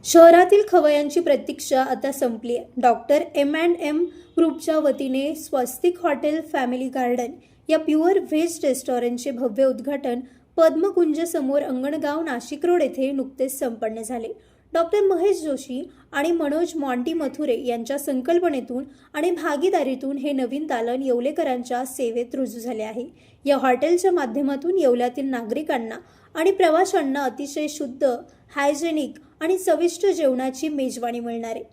शहरातील खवयांची प्रतीक्षा आता संपली आहे. डॉक्टर M&M ग्रुपच्या वतीने स्वस्तिक हॉटेल फॅमिली गार्डन या प्युअर व्हेज रेस्टॉरंटचे भव्य उद्घाटन पद्मकुंज समोर अंगणगाव नाशिक रोड येथे नुकतेच संपन्न झाले. डॉक्टर महेश जोशी आणि मनोज मॉन्टी मथुरे यांच्या संकल्पनेतून आणि भागीदारीतून हे नवीन दालन येवलेकरांच्या सेवेत रुजू झाले आहे. या हॉटेलच्या माध्यमातून येवल्यातील नागरिकांना आणि प्रवाशांना अतिशय शुद्ध, हायजेनिक आणि चविष्ट जेवणाची मेजवानी मिळणार आहे.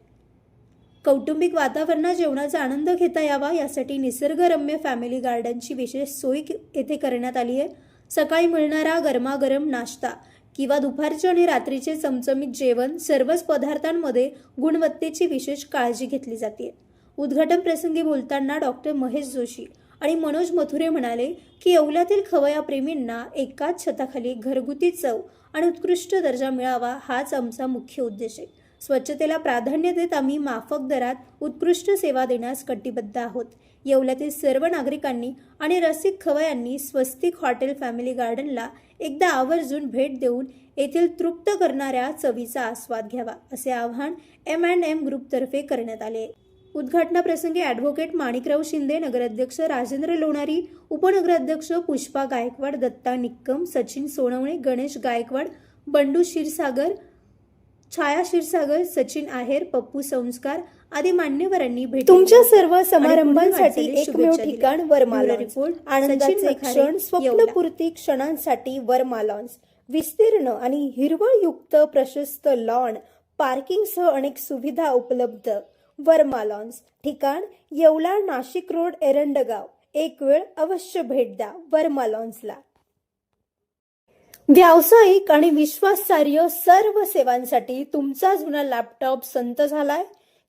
कौटुंबिक वातावरणात जेवणाचा आनंद घेता यावा यासाठी निसर्गरम्य फॅमिली गार्डनची विशेष सोय येथे करण्यात आली आहे. सकाळी मिळणारा गरमागरम नाश्ता किंवा दुपारचे आणि रात्रीचे चमचमीत जेवण, सर्वच पदार्थांमध्ये गुणवत्तेची विशेष काळजी घेतली जाते. उद्घाटन प्रसंगी बोलताना डॉक्टर महेश जोशी आणि मनोज मथुरे म्हणाले की येवल्यातील खवय्याप्रेमींना एकाच छताखाली घरगुती चव आणि उत्कृष्ट दर्जा मिळावा हाच आमचा मुख्य उद्देश आहे. स्वच्छतेला प्राधान्य देत आम्ही माफक दरात उत्कृष्ट सेवा देण्यास कटिबद्ध आहोत. येवल्यातील सर्व नागरिकांनी आणि रसिक खवय्यांनी स्वस्तिक हॉटेल फॅमिली गार्डनला एकदा आवर्जून भेट देऊन येथील तृप्त करणाऱ्या चवीचा आस्वाद घ्यावा, असे आवाहन M&M ग्रुपतर्फे करण्यात आले. उद्घाटनाप्रसंगी ॲडव्होकेट माणिकराव शिंदे, नगराध्यक्ष राजेंद्र लोणारी, उपनगराध्यक्ष पुष्पा गायकवाड, दत्ता निक्कम, सचिन सोनवणे, गणेश गायकवाड, बंडू क्षीरसागर, छाया क्षीरसागर, सचिन आहेर, पप्पू संस्कार आदी मान्यवरांनी भेट. तुमच्या सर्व समारंभांसाठी एकमेव ठिकाण वर्मा रिपोर्ट. आनंदाचे क्षण, स्वप्नपूर्ती क्षणांसाठी वर्मा लॉन्स. विस्तीर्ण आणि हिरवळयुक्त प्रशस्त लॉन, पार्किंगसह अनेक सुविधा उपलब्ध. वर्मा लॉन्स. ठिकाण येवला, नाशिक रोड, एरंडगाव. एक वेळ अवश्य भेट द्या वर्मा लॉन्सला. व्यावसायिक आणि विश्वासार्ह सर्व सेवांसाठी तुमचा जुना लॅपटॉप संत झालाय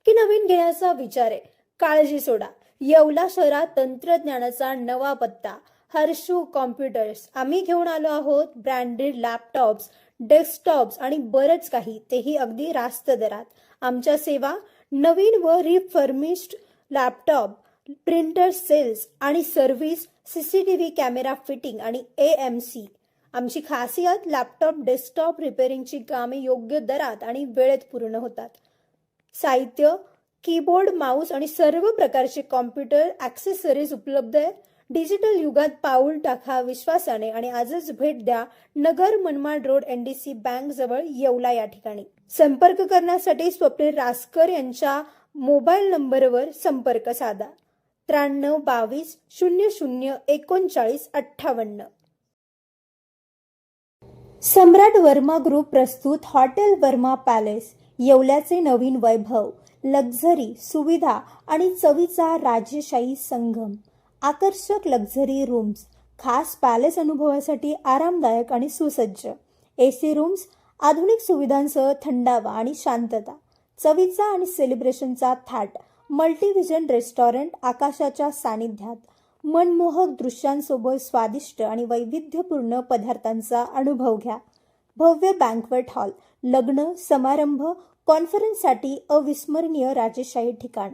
की नवीन घेण्याचा विचार आहे? काळजी सोडा. येवला शहरात तंत्रज्ञानाचा नवा पत्ता, हर्षू कॉम्प्युटर्स. आम्ही घेऊन आलो आहोत ब्रँडेड लॅपटॉप्स, डेस्कटॉप्स आणि बरंच काही, तेही अगदी रास्त दरात. आमच्या सेवा नवीन व रिफर्निश्ड लॅपटॉप, प्रिंटर सेल्स आणि सर्व्हिस, CCTV कॅमेरा फिटिंग आणि AMC. आमची खासियत, लॅपटॉप डेस्कटॉप रिपेअरिंगची कामे योग्य दरात आणि वेळेत पूर्ण होतात. साहित्य, कीबोर्ड, माऊस आणि सर्व प्रकारचे कॉम्प्युटर ॲक्सेसरीज उपलब्ध आहे. डिजिटल युगात पाऊल टाका विश्वासाने आणि आजच भेट द्या Nagar Manmad road, NDC bank जवळ, येवला या ठिकाणी. संपर्क करण्यासाठी स्वप्नील रासकर यांच्या मोबाईल नंबरवर संपर्क साधा. 93 22 00 39 58. सम्राट वर्मा ग्रुप प्रस्तुत हॉटेल वर्मा पॅलेस. येवल्याचे नवीन वैभव, लक्झरी, सुविधा आणि चवीचा राजेशाही संगम. आकर्षक लक्झरी रूम्स, खास पॅलेस अनुभवासाठी आरामदायक आणि सुसज्ज. AC रूम्स, आधुनिक सुविधांसह थंडावा आणि शांतता. चवीचा आणि सेलिब्रेशनचा थाट. मल्टीव्हिजन रेस्टॉरंट, आकाशाच्या सानिध्यात. मनमोहक दृश्यांसोबत स्वादिष्ट आणि वैविध्यपूर्ण पदार्थांचा अनुभव घ्या. भव्य बँक्वेट हॉल, लग्न, समारंभ, कॉन्फरन्ससाठी अविस्मरणीय राजेशाही ठिकाण.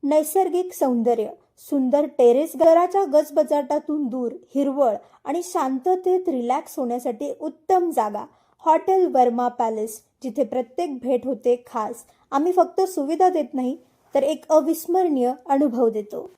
नैसर्गिक सौंदर्य, सुंदर टेरेस, घराच्या गजबजाटातून दूर, हिरवळ आणि शांततेत रिलॅक्स होण्यासाठी उत्तम जागा. हॉटेल वर्मा पॅलेस, जिथे प्रत्येक भेट होते खास. आम्ही फक्त सुविधा देत नाही तर एक अविस्मरणीय अनुभव देतो.